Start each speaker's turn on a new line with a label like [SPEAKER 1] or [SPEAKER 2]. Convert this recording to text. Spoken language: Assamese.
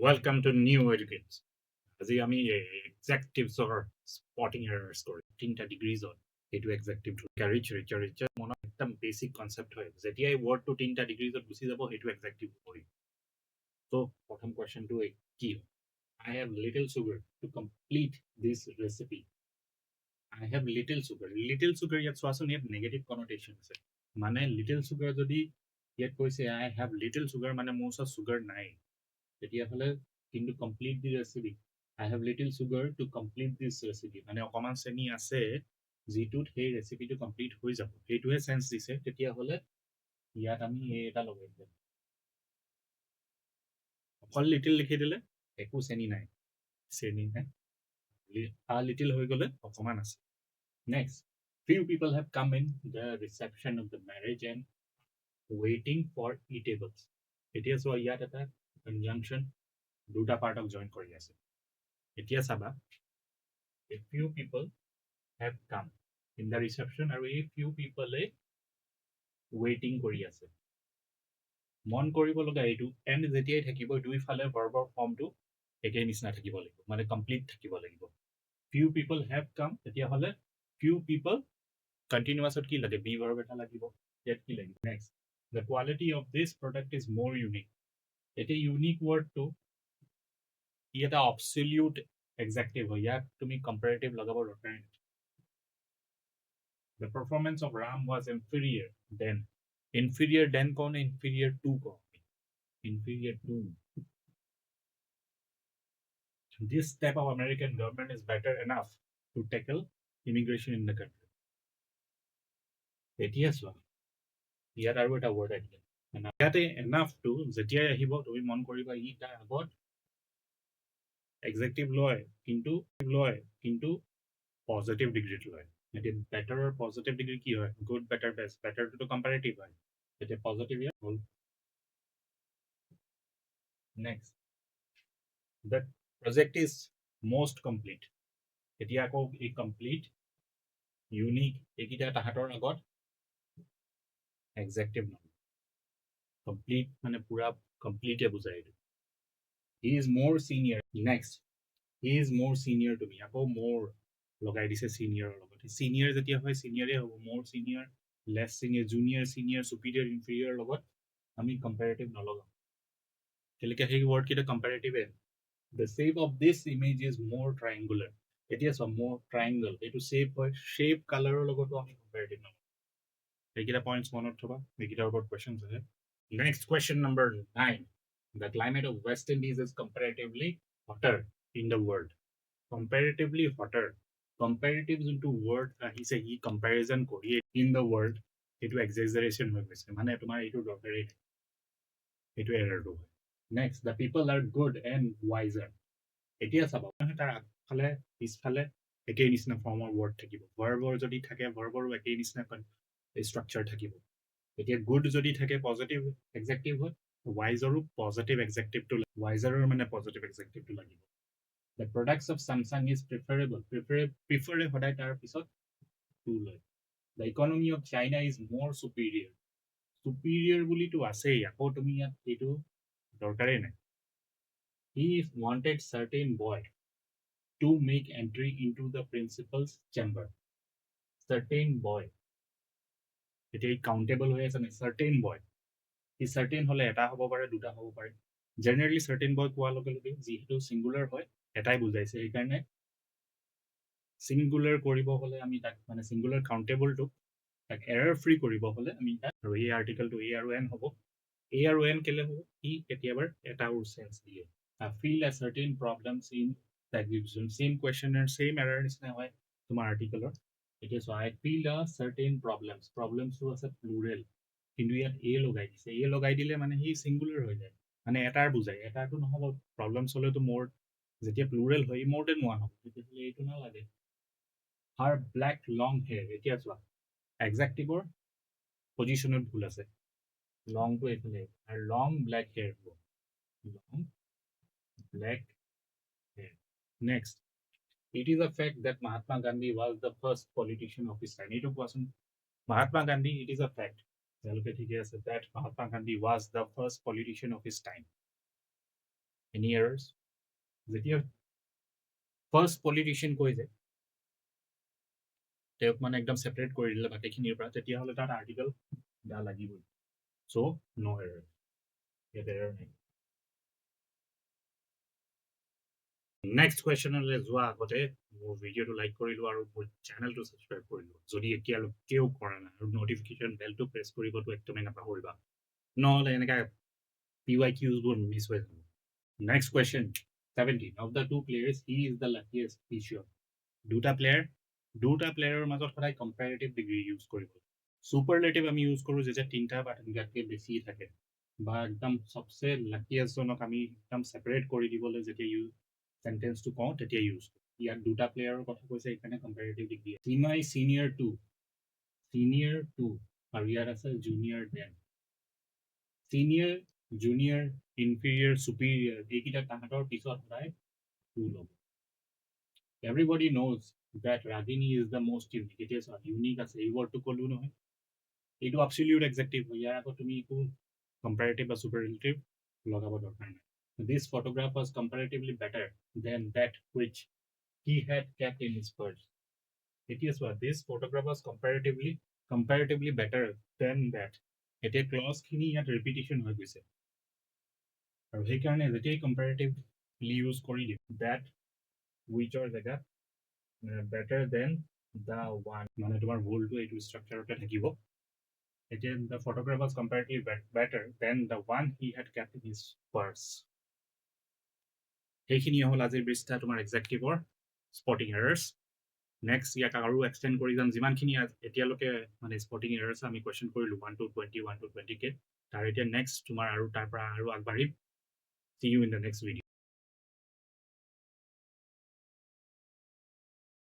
[SPEAKER 1] Welcome to New Educate. আজি আমি Exectiveৰ spotting errors কৰি 3টা ডিগ্ৰীজত এইটো Exective carry richer মনত একদম বেসিক কনসেপ্ট হয় যেতিয়া এই ওয়ার্ডটো 3টা ডিগ্ৰীজত গুচি যাব সেইটো Exective হয় তো প্ৰথম কোৱেশ্চনটো কি I have little sugar to complete this recipe. I have little sugar. Little sugar ইয়াত চোৱাচোন ইয়াত নেগেটিভ কনোটেশন আছে মানে little sugar যদি ইয়াত কৈছে I have little sugar মানে মোৰ ওচৰত sugar নাই তেতিয়াহলে কিন্তু complete the recipe. I have little sugar to complete this recipe. মানে অকমান চেনি আছে যিটোত সেই ৰেচিপিটো কমপ্লিট হৈ যাব সেইটোহে সেন্স দিছে তেতিয়াহলে ইয়াত আমি এটা লগাই দিম অকল লিটিল লিখি দিলে একো চেনি নাই লিটিল হৈ গলে অকমান আছে next few people have come in the reception of the marriage and waiting for eatables এতিয়া so ইয়াত এটা conjunction দুটা পাৰ্টক জয়েন কৰি আছে এতিয়া চাবা a few people have come in the reception আৰু a few people waiting কৰি আছে মন কৰিব লগা এইটো and যেতিয়াই থাকিব দুইফালে ভাৰ্বৰ ফৰ্মটো একে নিচিনা থাকিব লাগিব মানে কমপ্লিট থাকিব লাগিব few people have come তেতিয়াহলে few people continuous কি লাগে be verb এটা লাগিব ইয়াত কি লাগিব next the quality of this product is more unique এটা unique word to এটা absolute adjective হয় ইয়াত তুমি comparative লগাব দৰকাৰ নাই the performance of Ram was inferior than কone inferior to কone inferior to this step of American government is better enough to tackle immigration in the country এতিয়া চোৱা ইয়াত আৰু এটা word আহিলে ইয়াতে enough to যেতিয়াই আহিব তুমি মন কৰিবা ই তাৰ আগত adjective লয় কিন্তু positive degree লয় এটি better or positive degree কি হয় good better best better to comparative হয় এটি positive ইয়াত হ'ল next the project is most complete এতিয়া আকৌ এই complete unique এইকিটা তাহাতৰ আগত adjective নহয় complete মানে পুৰা complete বুজাই এইটো he is more senior next he is more senior to me আকৌ more লগাই দিছে senior লগত senior যেতিয়া হয় senior হ'ব more senior less senior junior senior superior inferior লগত আমি comparative নলগাও কেলেকে সেই word কিটা comparative the shape of this image is more triangular এতিয়া সব more triangle এটো shape হয় shape color লগতো আমি comparative নলগাও এইকিটা points মনত থবা এইকিটাৰ ওপৰত questions আছে next question number 9 the climate of West Indies is comparatively hotter in the world comparatively hotter comparative into word আহিছে ই comparison কৰি in the world এটো exaggeration হৈ গৈছে মানে তোমাৰ এটো দৰকাৰী এটো error টো next the people are good and wiser এতিয়া চাবা তাৰ আগফালে পিছফালে একে নিচিনা ফৰ্মৰ word থাকিব verb যদি থাকে verb ৰ একে নিচিনা structure থাকিব এতিয়া good যদি থাকে positive adjective হয় wiser ও positive adjective টো wiser ৰ মানে positive adjective টো লাগিব the products of Samsung is preferable prefer সদায় তাৰ পিছত to লয় the economy of China is more superior বুলি তো আছে আকৌ তুমি ইয়াত এটো দৰকাৰে নাই he wanted certain boy to make entry into the principal's chamber certain boy এটা countable হৈ আছে certain boy ই certain হলে এটা হ'ব পাৰে দুটা হ'ব পাৰে generally certain boy কোৱা লগে লগে যিহেতু singular হয় এটাই বুজাইছে এই কাৰণে singular কৰিব হলে আমি তাক মানে singular countable টো তাক error free কৰিব হলে আমি তাক আৰু এই article টো a আৰু n হ'ব a আৰু n কেলে হ'ব ই কেতিয়াবাৰ এটা or sense দিয়ে feel a certain problems in that division same question and same error নিচিনা হয় তোমাৰ article ৰ এতিয়া so I feel a certain problems টো আছে plural কিন্তু ইয়াত a লগাই দিলে মানে হি singular হৈ যায় মানে এটাৰ বুজাই এটাটো নহব problems হলেতো more যেতিয়া plural হয় more than one হ'ব তেতিয়াহলে এইটো না লাগে her black long hair এতিয়া চোৱা adjective ৰ পজিশনত ভুল আছে long টো এফালে আৰু long black hair হ'ব long black hair next it is a fact that Mahatma Gandhi was the first politician of his time এইটো কোৱাচোন Mahatma Gandhi it is a fact that Mahatma Gandhi was the first politician of his time Any errors? যেতিয়া ফাৰ্ষ্ট পলিটিচিয়ান কৈ যে তেওঁক মানে একদম ছেপাৰেট কৰি দিলে বাকীখিনিৰ পৰা, তেতিয়াহ'লে তাত আৰ্টিকল দা লাগিবই। চ' নো এৰৰ, ইয়াত এৰৰ নাই। নেক্সট কুৱেশ্যনলৈ যোৱা আগতে মোৰ ভিডিঅ'টো লাইক কৰিলোঁ আৰু মোৰ চেনেলটো ছাবস্ক্ৰাইব কৰিলোঁ যদি এতিয়ালৈকেও কৰা নাই, আৰু নটিফিকেশ্যন বেলটো প্ৰেছ কৰিবতো একদমেই নাপাহৰিবা, নহ'লে এনেকৈ PYQবোৰ মিছ হৈ যাব। Next question 17 of the two players he is the luckiest feature. দুটা প্লেয়াৰৰ মাজত সদায় কম্পেৰেটিভ ডিগ্ৰী ইউজ কৰিব। ছুপাৰলেটিভ আমি ইউজ কৰোঁ যেতিয়া তিনিটা বা তিনিটাতকৈ বেছি থাকে, বা একদম চবচে লাকিয়েষ্টজনক আমি একদম ছেপাৰেট কৰি দিবলৈ যেতিয়া চেণ্টেন্সটো কওঁ তেতিয়া ইউজ কৰোঁ। ইয়াত দুটা প্লেয়াৰৰ কথা কৈছে, সেইকাৰণে কম্পেৰেটিভ ডিগ্ৰী। চিমাই চিনিয়ৰ টু আৰু ইয়াত আছে junior than. Senior, junior, inferior, superior, এইকেইটা তাহাঁতৰ পিছত সদায় টু ল'ব। Everybody knows that Ragini is the most unique. It is unique আছে, এই ৱৰ্ডটো ক'লো নহয়, এইটো absolute adjective হয়, ইয়াৰ আগত তুমি একো comparative বা superlative লগাব দৰকাৰ নাই। This photograph was comparatively better than that which he had kept in his purse. এতিয়া চোৱা, this photograph was comparatively better than that. এতিয়া ক্লজখিনি ইয়াত ৰিপিটিশ্যন হৈ গৈছে, আৰু সেইকাৰণে যেতিয়াই comparatively ইউজ কৰি দিম that whichৰ জেগাত better than the one, মানে তোমাৰ ভুলটো এইটো ষ্ট্ৰাকচাৰতে থাকিব। এতিয়া the photograph was comparatively better than the one he had kept in his purse. সেইখিনি হ'ল আজিৰ পৃষ্ঠা তোমাৰ এক্সেক্টিভৰ স্পটিং এৰাৰ্ছ। নেক্সট ইয়াক আৰু এক্সটেণ্ড কৰি যাম, যিমানখিনি এতিয়ালৈকে মানে স্পটিং এৰাৰ্ছ আমি কুৱেশ্যন কৰিলোঁ 1 to 20 কে, তাৰ এতিয়া নেক্সট তোমাৰ আৰু তাৰ পৰা আৰু আগবাঢ়িম। See you in the next video.